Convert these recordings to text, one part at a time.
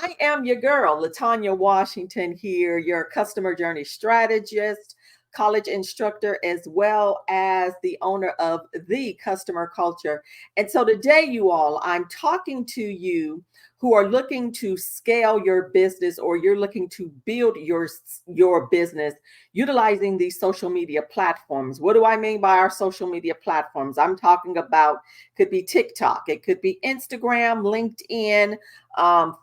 I am your girl, Latanya Washington here, your customer journey strategist, college instructor, as well as the owner of The Customer Culture. And so today, you all, I'm talking to you who are looking to scale your business or you're looking to build your business utilizing these social media platforms. What do I mean by our social media platforms? I'm talking about could be TikTok, it could be Instagram, LinkedIn,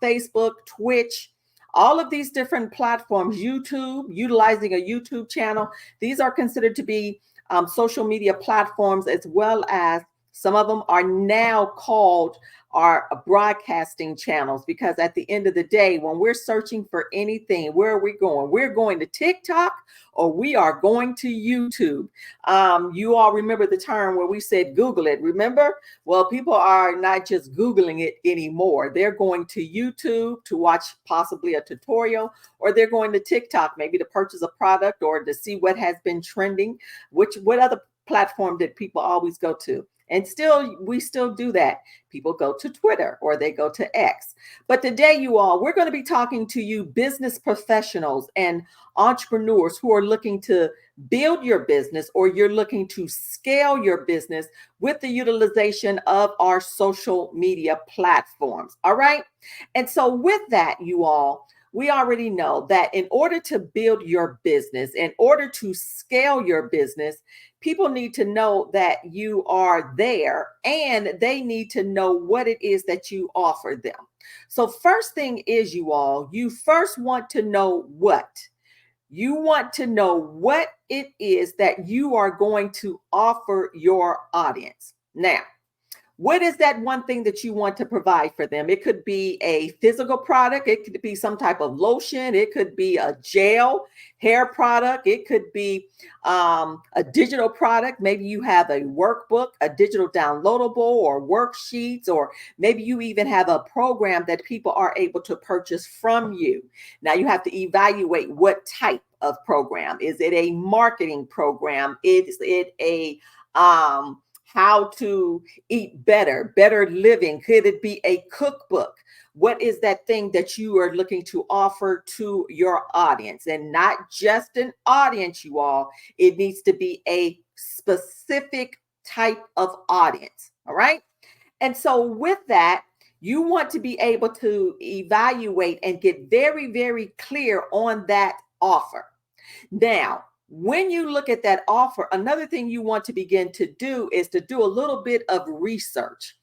Facebook, Twitch, all of these different platforms, YouTube, utilizing a YouTube channel. These are considered to be social media platforms, as well as some of them are now called our broadcasting channels, because at the end of the day, when we're searching for anything, where are we going? We're going to TikTok or we are going to YouTube. You all remember the term where we said Google it, remember? Well, people are not just Googling it anymore. They're going to YouTube to watch possibly a tutorial, or they're going to TikTok maybe to purchase a product or to see what has been trending. What other platform did people always go to? And we still do that. People go to Twitter or they go to X. But today, you all, we're going to be talking to you business professionals and entrepreneurs who are looking to build your business or you're looking to scale your business with the utilization of our social media platforms. All right. And so with that, you all, we already know that in order to build your business, in order to scale your business, people need to know that you are there and they need to know what it is that you offer them. So first thing is, you all, you first want to know what. You want to know what it is that you are going to offer your audience. Now, what is that one thing that you want to provide for them? It could be a physical product. It could be some type of lotion. It could be a gel hair product. It could be a digital product. Maybe you have a workbook, a digital downloadable, or worksheets, or maybe you even have a program that people are able to purchase from you. Now you have to evaluate what type of program. Is it a marketing program? Is it a how to eat better living? Could it be a cookbook? What is that thing that you are looking to offer to your audience? And not just an audience, you all, it needs to be a specific type of audience. All right. And so with that, you want to be able to evaluate and get very, very clear on that offer. Now, when you look at that offer, another thing you want to begin to do is to do a little bit of research.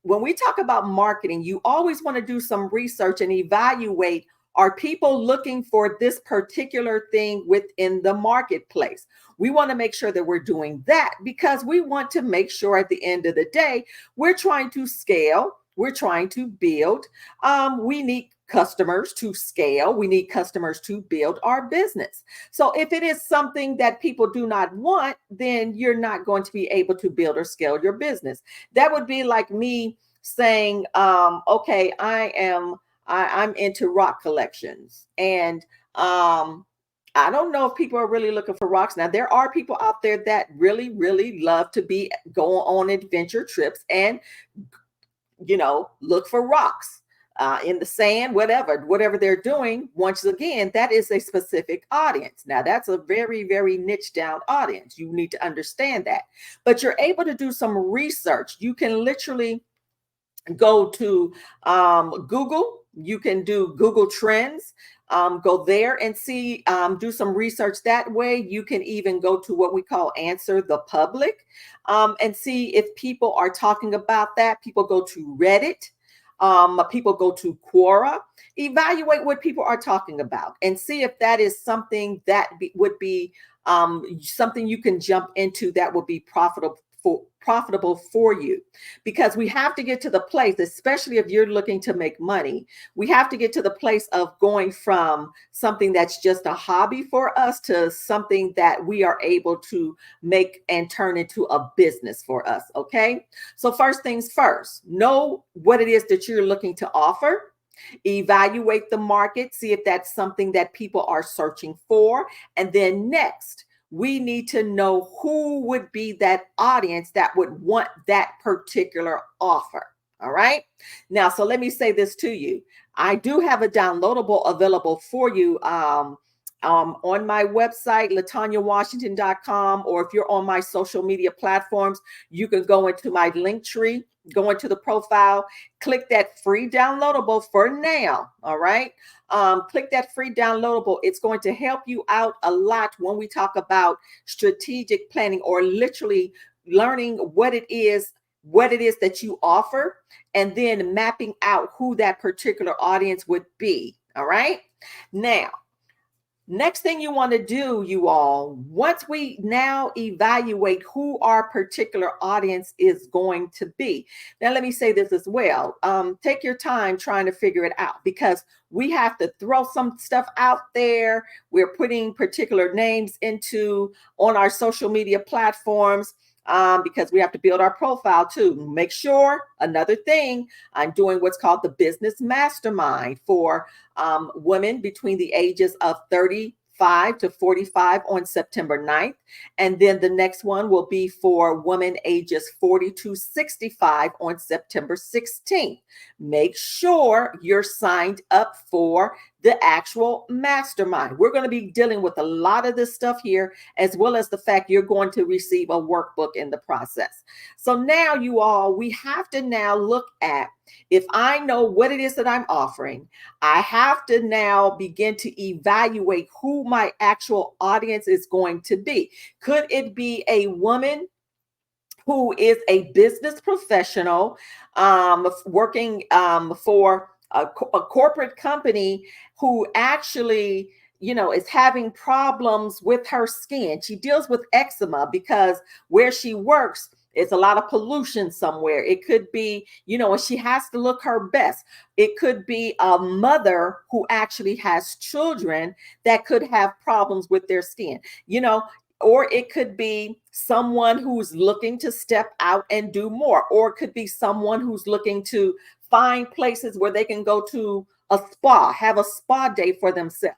When we talk about marketing, you always want to do some research and evaluate, are people looking for this particular thing within the marketplace? We want to make sure that we're doing that because we want to make sure at the end of the day, we're trying to scale, we're trying to build. We need customers to scale. We need customers to build our business. So if it is something that people do not want, then you're not going to be able to build or scale your business. That would be like me saying, okay, I'm into rock collections, and I don't know if people are really looking for rocks. Now, there are people out there that really, really love to go on adventure trips and, look for rocks in the sand, whatever they're doing. Once again, that is a specific audience. Now, that's a very, very niche down audience. You need to understand that. But you're able to do some research. You can literally go to Google. You can do Google Trends. Go there and see, do some research that way. You can even go to what we call Answer the Public and see if people are talking about that. People go to Reddit. People go to Quora. Evaluate what people are talking about and see if that is something that would be something you can jump into that would be profitable for you. Because we have to get to the place, especially if you're looking to make money, we have to get to the place of going from something that's just a hobby for us to something that we are able to make and turn into a business for us. Okay. So first things first, know what it is that you're looking to offer. Evaluate the market, see if that's something that people are searching for. And then next, we need to know who would be that audience that would want that particular offer. All right. Now, so let me say this to you. I do have a downloadable available for you on my website, latanyawashington.com, or if you're on my social media platforms, you can go into my link tree, go into the profile, click that free downloadable for now. All right. Click that free downloadable. It's going to help you out a lot when we talk about strategic planning, or literally learning what it is that you offer, and then mapping out who that particular audience would be. All right. Now, next thing you want to do, you all, once we now evaluate who our particular audience is going to be. Now, let me say this as well. Take your time trying to figure it out, because we have to throw some stuff out there. We're putting particular names on our social media platforms. Because we have to build our profile too. Make sure, another thing, I'm doing what's called the Business Mastermind for women between the ages of 35 to 45 on September 9th. And then the next one will be for women ages 40 to 65 on September 16th. Make sure you're signed up for the actual mastermind. We're going to be dealing with a lot of this stuff here, as well as the fact you're going to receive a workbook in the process. So now, you all, we have to now look at, if I know what it is that I'm offering, I have to now begin to evaluate who my actual audience is going to be. Could it be a woman who is a business professional, working for a corporate company, who actually, is having problems with her skin? She deals with eczema because where she works, it's a lot of pollution somewhere. It could be, and she has to look her best. It could be a mother who actually has children that could have problems with their skin, or it could be someone who's looking to step out and do more, or it could be someone who's looking to find places where they can go to a spa, have a spa day for themselves.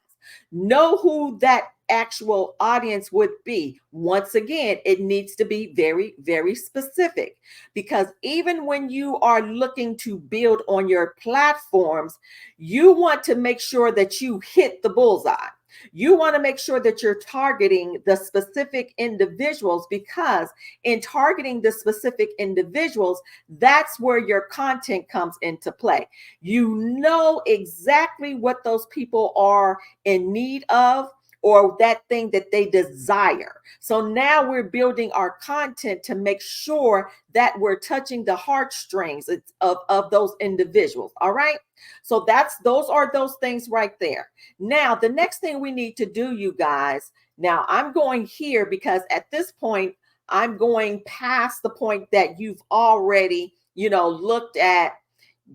Know who that actual audience would be. Once again, it needs to be very, very specific, because even when you are looking to build on your platforms, you want to make sure that you hit the bullseye. You want to make sure that you're targeting the specific individuals, because in targeting the specific individuals, that's where your content comes into play. You know exactly what those people are in need of, or that thing that they desire. So now we're building our content to make sure that we're touching the heartstrings of those individuals. All right. So those are those things right there. Now, the next thing we need to do, you guys, now I'm going here because at this point, I'm going past the point that you've already, looked at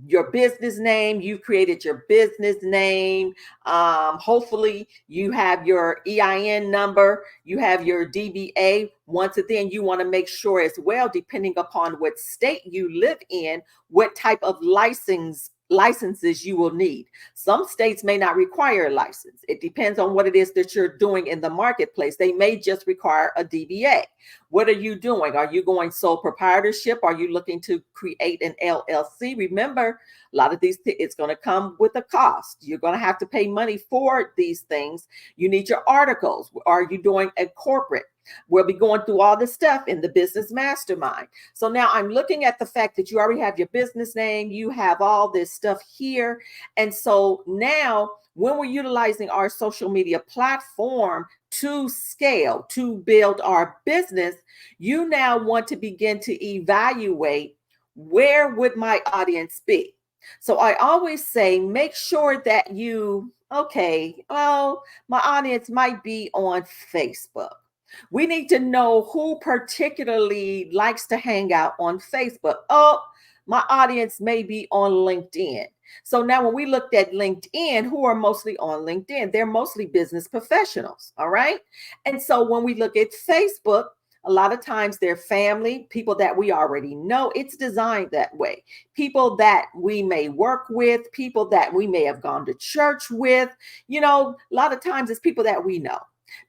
your business name. You created your business name. Hopefully you have your EIN number, you have your DBA. Once again, you want to make sure as well, depending upon what state you live in, what type of licenses you will need. Some states may not require a license. It depends on what it is that you're doing in the marketplace. They may just require a DBA. What are you doing? Are you going sole proprietorship? Are you looking to create an LLC? Remember, a lot of these, it's going to come with a cost. You're going to have to pay money for these things. You need your articles. Are you doing a corporate? We'll be going through all this stuff in the Business Mastermind. So now I'm looking at the fact that you already have your business name, you have all this stuff here. And so now when we're utilizing our social media platform to scale, to build our business, you now want to begin to evaluate, where would my audience be? So I always say, make sure that my audience might be on Facebook. We need to know who particularly likes to hang out on Facebook. Oh, my audience may be on LinkedIn. So now when we looked at LinkedIn, who are mostly on LinkedIn? They're mostly business professionals. All right. And so when we look at Facebook, a lot of times they're family, people that we already know. It's designed that way. People that we may work with, people that we may have gone to church with. A lot of times it's people that we know,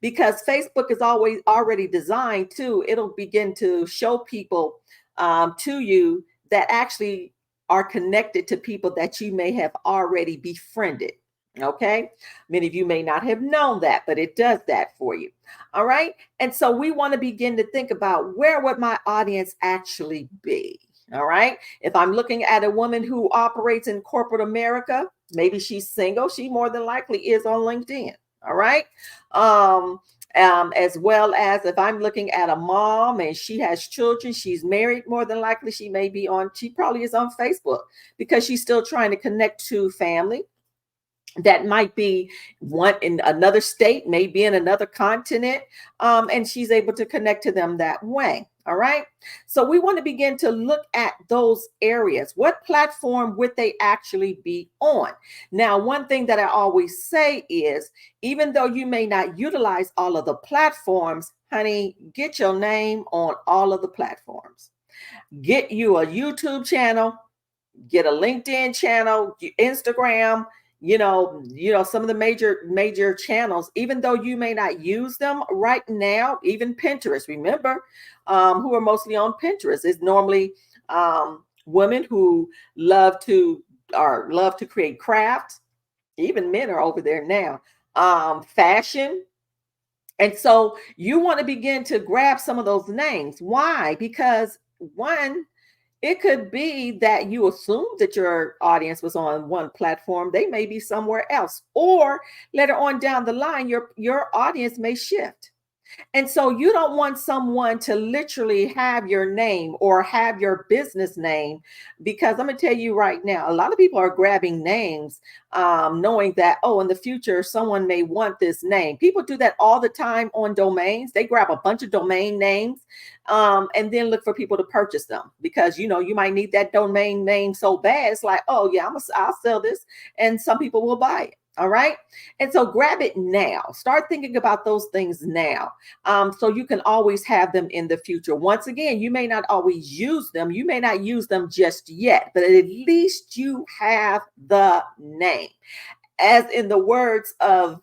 because Facebook is always already designed to, it'll begin to show people to you that actually are connected to people that you may have already befriended. Okay. Many of you may not have known that, but it does that for you. All right. And so we want to begin to think about, where would my audience actually be? All right. If I'm looking at a woman who operates in corporate America, maybe she's single, she more than likely is on LinkedIn. All right. Um, as well as if I'm looking at a mom and she has children, she's married, more than likely she probably is on Facebook, because she's still trying to connect to family that might be one in another state, maybe in another continent, and she's able to connect to them that way. All right. So we want to begin to look at those areas. What platform would they actually be on? Now, one thing that I always say is, even though you may not utilize all of the platforms, honey, get your name on all of the platforms. Get you a YouTube channel, get a LinkedIn channel, Instagram, some of the major channels, even though you may not use them right now. Even Pinterest, remember, who are mostly on Pinterest is normally women who love to create crafts. Even men are over there now. Fashion. And so you want to begin to grab some of those names. Why? Because one, it could be that you assume that your audience was on one platform. They may be somewhere else. Or later on down the line, your audience may shift. And so you don't want someone to literally have your name or have your business name, because I'm going to tell you right now, a lot of people are grabbing names, knowing that, oh, in the future, someone may want this name. People do that all the time on domains. They grab a bunch of domain names, and then look for people to purchase them, because, you might need that domain name so bad. It's like, oh yeah, I'll sell this, and some people will buy it. All right. And so grab it now. Start thinking about those things now, so you can always have them in the future. Once again, you may not always use them. You may not use them just yet, but at least you have the name. As in the words of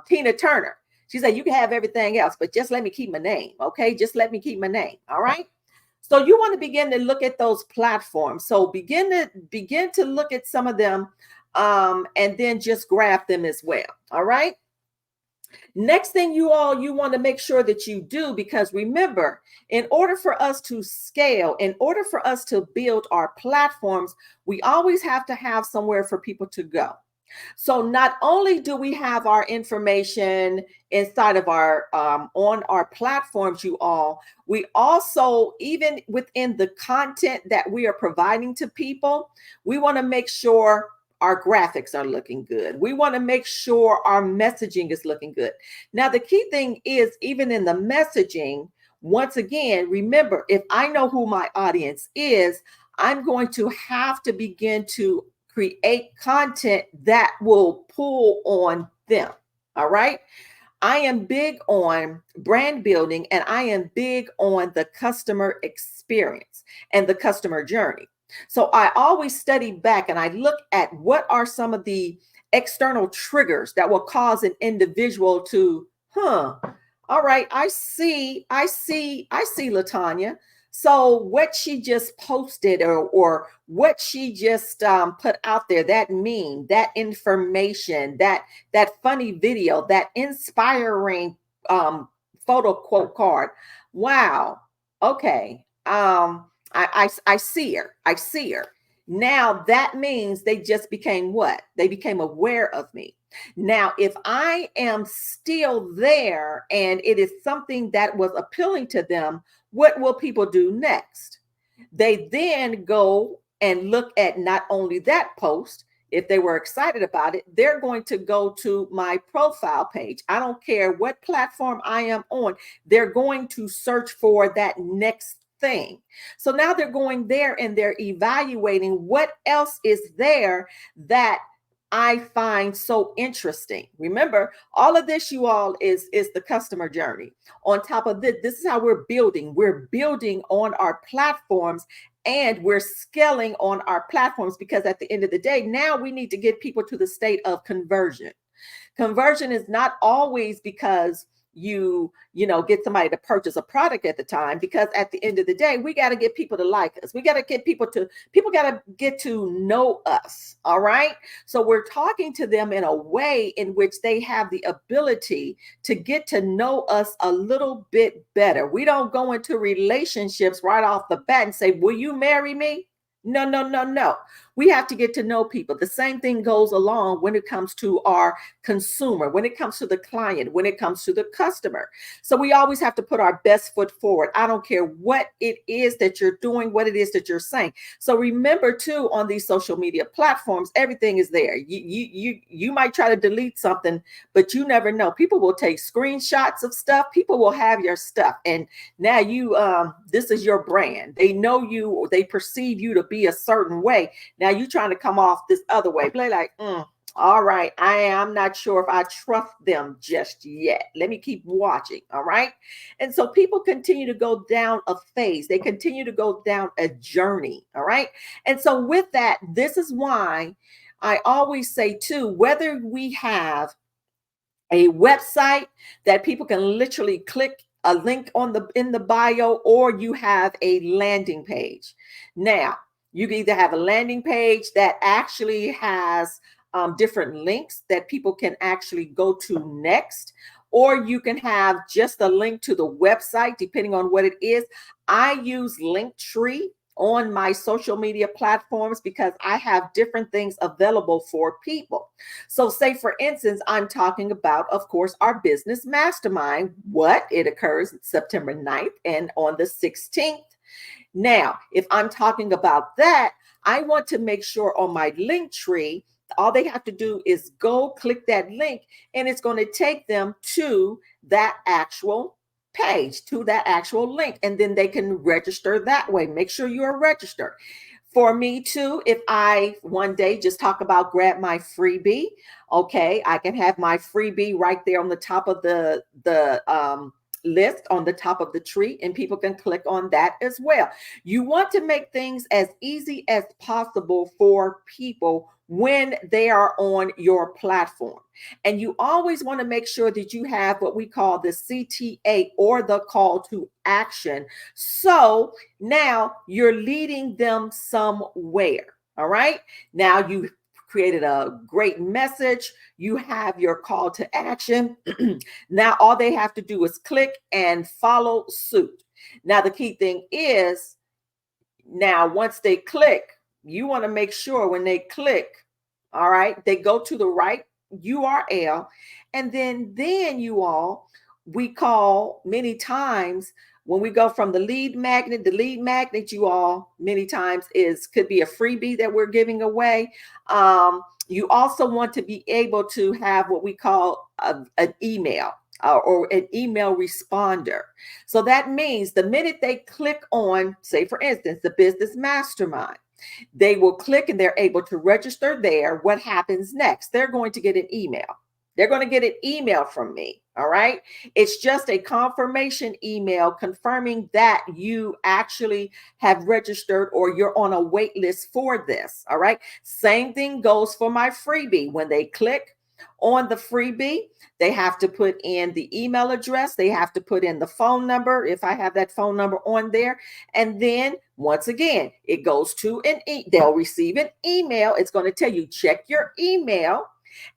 Tina Turner, she said, you can have everything else, but just let me keep my name. Okay. Just let me keep my name. All right. So you want to begin to look at those platforms. So begin to look at some of them, and then just grab them as well. All right. Next thing you want to make sure that you do, because remember, in order for us to scale, in order for us to build our platforms, we always have to have somewhere for people to go. So not only do we have our information inside of our on our platforms, we also, even within the content that we are providing to people, we want to make sure our graphics are looking good. We want to make sure our messaging is looking good. Now, the key thing is, even in the messaging, once again, remember, if I know who my audience is, I'm going to have to begin to create content that will pull on them. All right. I am big on brand building, and I am big on the customer experience and the customer journey. So I always study back and I look at what are some of the external triggers that will cause an individual to, all right, I see LaTanya. So what she just posted, or what she just put out there, that meme, that information, that funny video, that inspiring photo quote card. Wow. Okay. I see her. I see her. Now that means they just became what? They became aware of me. Now, if I am still there and it is something that was appealing to them, what will people do next? They then go and look at not only that post. If they were excited about it, they're going to go to my profile page. I don't care what platform I am on. They're going to search for that next thing. So now they're going there and they're evaluating what else is there that I find so interesting. Remember, all of this, you all, is the customer journey. On top of this is how we're building. We're building on our platforms, and we're scaling on our platforms, because at the end of the day, now we need to get people to the state of conversion. Conversion is not always because you get somebody to purchase a product at the time, because at the end of the day, we got to get people to like us. We got to get people got to get to know us. All right. So we're talking to them in a way in which they have the ability to get to know us a little bit better. We don't go into relationships right off the bat and say, will you marry me? No, no, no, no. We have to get to know people. The same thing goes along when it comes to our consumer, when it comes to the client, when it comes to the customer. So we always have to put our best foot forward. I don't care what it is that you're doing, what it is that you're saying. So remember too, on these social media platforms, everything is there. You might try to delete something, but you never know. People will take screenshots of stuff. People will have your stuff, and now this is your brand. They know you, or they perceive you to be a certain way. Now you trying to come off this other way. Play like, all right, I'm not sure if I trust them just yet. Let me keep watching. All right. And so people continue to go down a phase. They continue to go down a journey. All right. And so with that, this is why I always say too, whether we have a website that people can literally click a link in the bio, or you have a landing page. Now, you can either have a landing page that actually has different links that people can actually go to next, or you can have just a link to the website, depending on what it is. I use Linktree on my social media platforms because I have different things available for people. So say, for instance, I'm talking about, of course, our business mastermind. It occurs September 9th and on the 16th. Now, if I'm talking about that, I want to make sure on my Linktree, all they have to do is go click that link, and it's going to take them to that actual page, to that actual link, and then they can register that way. Make sure you are registered. For me too, if I one day just talk about grab my freebie, okay, I can have my freebie right there on the top of the list, on the top of the tree, and people can click on that as well. You want to make things as easy as possible for people when they are on your platform. And you always want to make sure that you have what we call the CTA, or the call to action. So now you're leading them somewhere. All right. Now you created a great message. You have your call to action. Now all they have to do is click and follow suit. Now the key thing is, now once they click, you want to make sure when they click, all right, they go to the right URL, and then you all, we call many times when we go from the lead magnet, you all, many times could be a freebie that we're giving away. You also want to be able to have what we call an email, or an email responder. So that means the minute they click on, say for instance, the business mastermind, they will click and they're able to register there. What happens next? They're going to get an email. They're going to get an email from me. All right. It's just a confirmation email confirming that you actually have registered, or you're on a wait list for this. All right. Same thing goes for my freebie. When they click on the freebie, they have to put in the email address. They have to put in the phone number, if I have that phone number on there. And then once again, it goes to they'll receive an email. It's going to tell you, check your email.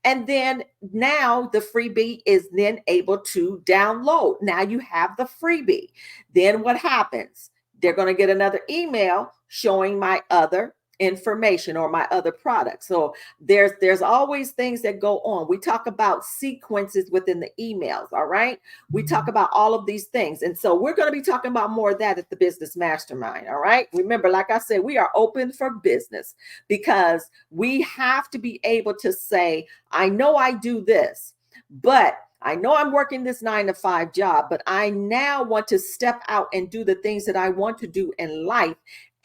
And then now the freebie is then able to download. Now you have the freebie. Then what happens? They're going to get another email showing my other information, or my other products. So there's always things that go on. We talk about sequences within the emails. All right. We talk about all of these things. And so we're going to be talking about more of that at the Business Mastermind. All right. Remember, like I said, we are open for business, because we have to be able to say, I know I do this, but I know I'm working this 9-to-5 job, but I now want to step out and do the things that I want to do in life.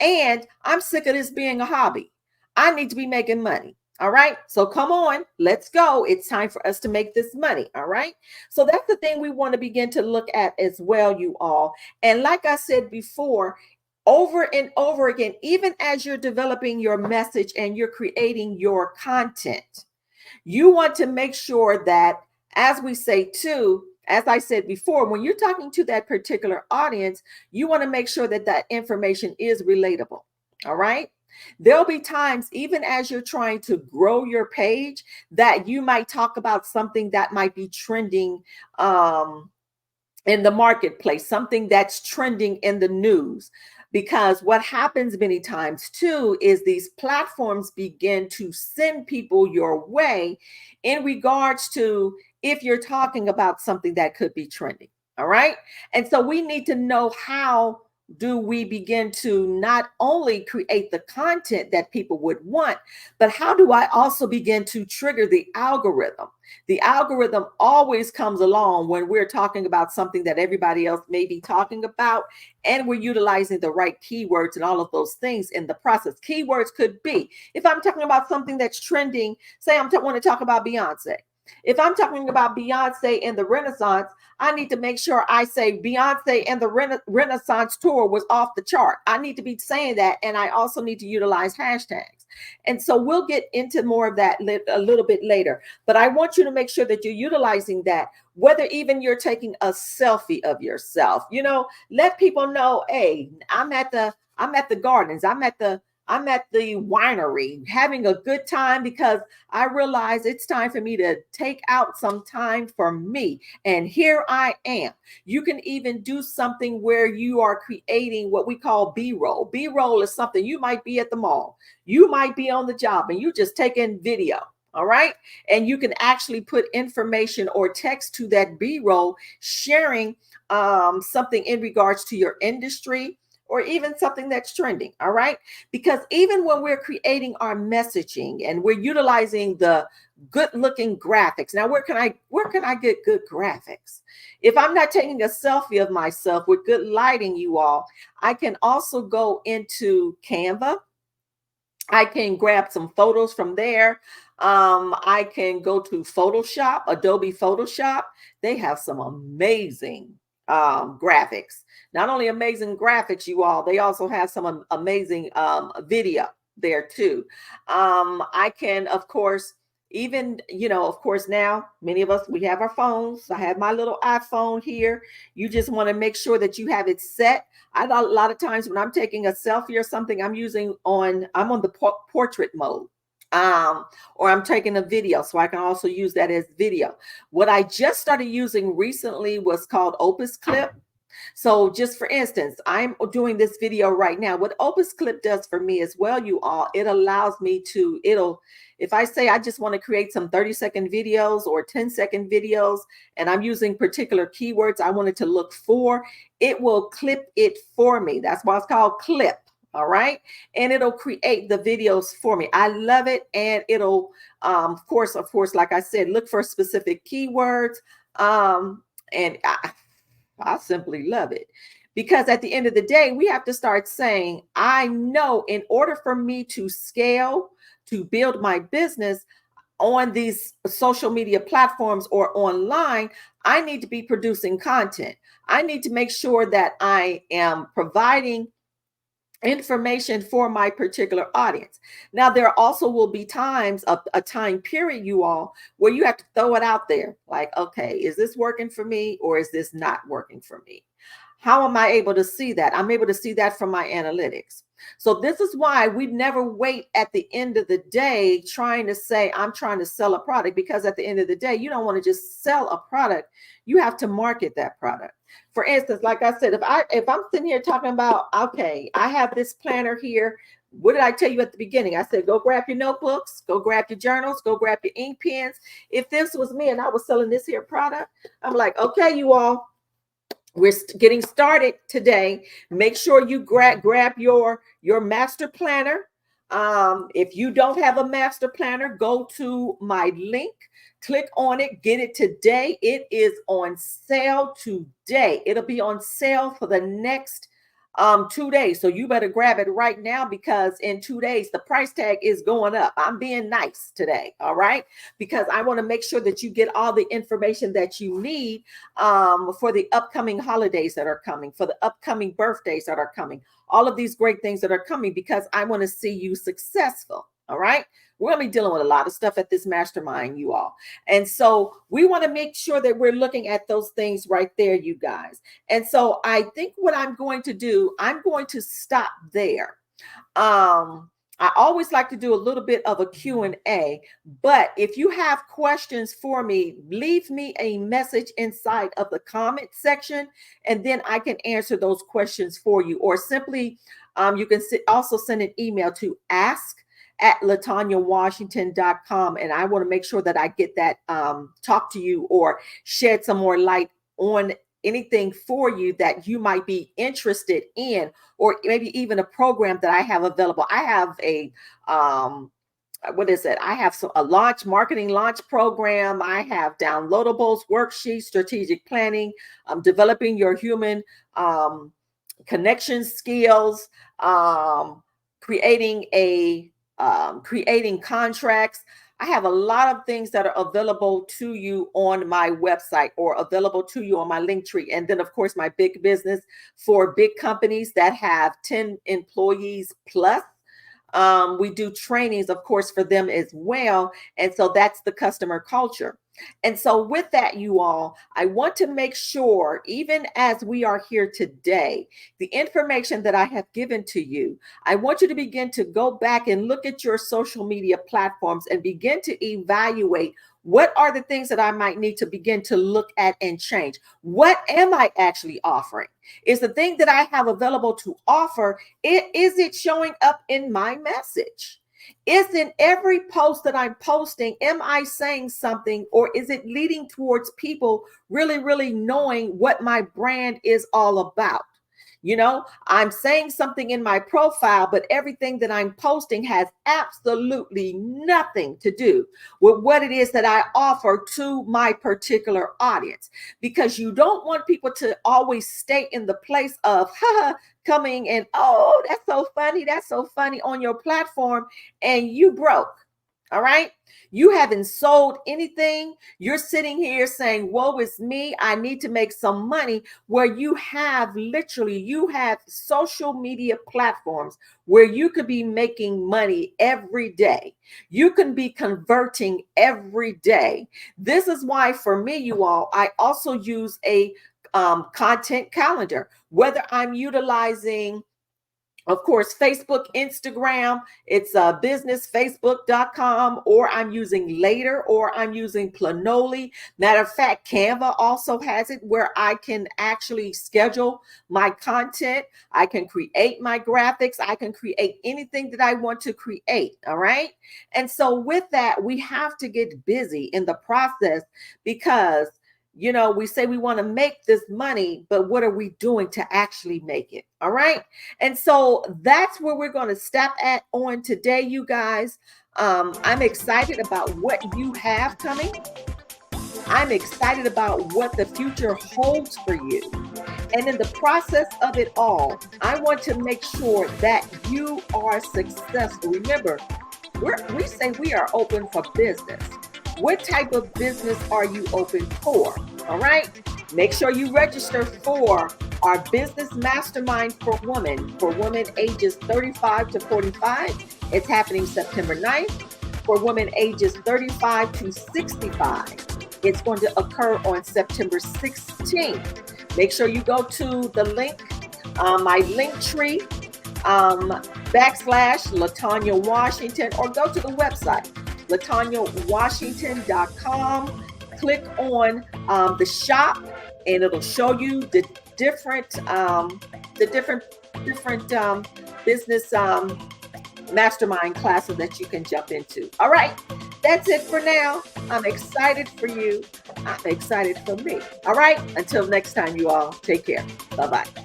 And I'm sick of this being a hobby. I need to be making money. All right. So come on, let's go. It's time for us to make this money. All right. So that's the thing we want to begin to look at as well, you all. And like I said before, over and over again, even as you're developing your message and you're creating your content, you want to make sure that, as we say too, as I said before, when you're talking to that particular audience, you want to make sure that that information is relatable. All right. There'll be times, even as you're trying to grow your page, that you might talk about something that might be trending in the marketplace, something that's trending in the news. Because what happens many times too is these platforms begin to send people your way in regards to if you're talking about something that could be trending. All right. And so we need to know how do we begin to not only create the content that people would want, but how do I also begin to trigger the algorithm? The algorithm always comes along when we're talking about something that everybody else may be talking about, and we're utilizing the right keywords and all of those things in the process. Keywords could be, if I'm talking about something that's trending, say I want to talk about Beyonce. If I'm talking about Beyonce and the Renaissance, I need to make sure I say Beyonce and the Renaissance tour was off the chart. I need to be saying that, and I also need to utilize hashtags. And so we'll get into more of that a little bit later. But I want you to make sure that you're utilizing that, whether even you're taking a selfie of yourself. You know, let people know, hey, I'm at the gardens. I'm at the winery having a good time because I realize it's time for me to take out some time for me. And here I am. You can even do something where you are creating what we call B-roll. B-roll is something you might be at the mall. You might be on the job and you just taking video. All right. And you can actually put information or text to that B-roll, sharing something in regards to your industry, or even something that's trending. All right. Because even when we're creating our messaging and we're utilizing the good looking graphics. Now, where can I get good graphics? If I'm not taking a selfie of myself with good lighting, you all, I can also go into Canva. I can grab some photos from there. I can go to Photoshop, Adobe Photoshop. They have some amazing graphics. Not only amazing graphics, you all, they also have some amazing video there too. I can, of course, even, of course, now many of us, we have our phones. I have my little iPhone here. You just want to make sure that you have it set. I thought a lot of times when I'm taking a selfie or something, I'm on the portrait mode. Or I'm taking a video, so I can also use that as video. What I just started using recently was called Opus Clip. So just for instance, I'm doing this video right now. What Opus Clip does for me as well, you all, it allows me to, if I say I just want to create some 30-second videos or 10-second videos, and I'm using particular keywords I wanted to look for, it will clip it for me. That's why it's called Clip. All right. And it'll create the videos for me. I love it. And it'll, of course, like I said, look for specific keywords. And I simply love it, because at the end of the day, we have to start saying, I know in order for me to scale, to build my business on these social media platforms or online, I need to be producing content. I need to make sure that I am providing information for my particular audience. Now, there also will be times, a time period, you all, where you have to throw it out there. Like, okay, is this working for me or is this not working for me? How am I able to see that? I'm able to see that from my analytics. So this is why we never wait at the end of the day trying to say, I'm trying to sell a product, because at the end of the day, you don't want to just sell a product. You have to market that product. For instance, like I said, if I'm sitting here talking about, okay, I have this planner here. What did I tell you at the beginning? I said, go grab your notebooks, go grab your journals, go grab your ink pens. If this was me and I was selling this here product, I'm like, okay, you all, we're getting started today. Make sure you grab your master planner. If you don't have a master planner, go to my link, click on it, get it today. It is on sale today. It'll be on sale for the next 2 days. So you better grab it right now, because in 2 days, the price tag is going up. I'm being nice today. All right. Because I want to make sure that you get all the information that you need for the upcoming holidays that are coming, for the upcoming birthdays that are coming, all of these great things that are coming, because I want to see you successful. All right. We're going to be dealing with a lot of stuff at this mastermind, you all. And so we want to make sure that we're looking at those things right there, you guys. And so I think what I'm going to do, I'm going to stop there. I always like to do a little bit of a Q&A, but if you have questions for me, leave me a message inside of the comment section, and then I can answer those questions for you. Or simply, you can also send an email to ask@latanyawashington.com, and I want to make sure that I get that talk to you or shed some more light on anything for you that you might be interested in, or maybe even a program that I have available. I have a what is it? I have a marketing launch program. I have downloadables, worksheets, strategic planning, developing your human connection skills, creating contracts. I have a lot of things that are available to you on my website or available to you on my Linktree. And then, of course, my big business for big companies that have 10 employees plus. We do trainings, of course, for them as well. And so that's the customer culture. And so with that, you all, I want to make sure, even as we are here today, the information that I have given to you, I want you to begin to go back and look at your social media platforms and begin to evaluate what are the things that I might need to begin to look at and change. What am I actually offering? Is the thing that I have available to offer, is it showing up in my message? Is in every post that I'm posting, am I saying something, or is it leading towards people really, really knowing what my brand is all about? You know, I'm saying something in my profile, but everything that I'm posting has absolutely nothing to do with what it is that I offer to my particular audience, because you don't want people to always stay in the place of coming and, oh, that's so funny on your platform, and you broke. All right. You haven't sold anything. You're sitting here saying, woe is me, I need to make some money, where you have social media platforms where you could be making money every day. You can be converting every day. This is why, for me, you all, I also use a content calendar, whether I'm utilizing, of course, Facebook, Instagram, it's businessfacebook.com, or I'm using Later, or I'm using Planoly. Matter of fact, Canva also has it where I can actually schedule my content. I can create my graphics. I can create anything that I want to create. All right. And so with that, we have to get busy in the process, because you know, we say we want to make this money, but what are we doing to actually make it? All right. And so that's where we're going to stop at on today, you guys. I'm excited about what you have coming. I'm excited about what the future holds for you. And in the process of it all, I want to make sure that you are successful. Remember, we say we are open for business. What type of business are you open for? All right. Make sure you register for our business mastermind for women ages 35 to 45. It's happening September 9th. For women ages 35 to 65, it's going to occur on September 16th. Make sure you go to the link, my Linktree, /Latanya Washington, or go to the website, latanyawashington.com. Click on the shop, and it'll show you the different business mastermind classes that you can jump into. All right, that's it for now. I'm excited for you. I'm excited for me. All right, until next time, you all, take care. Bye-bye.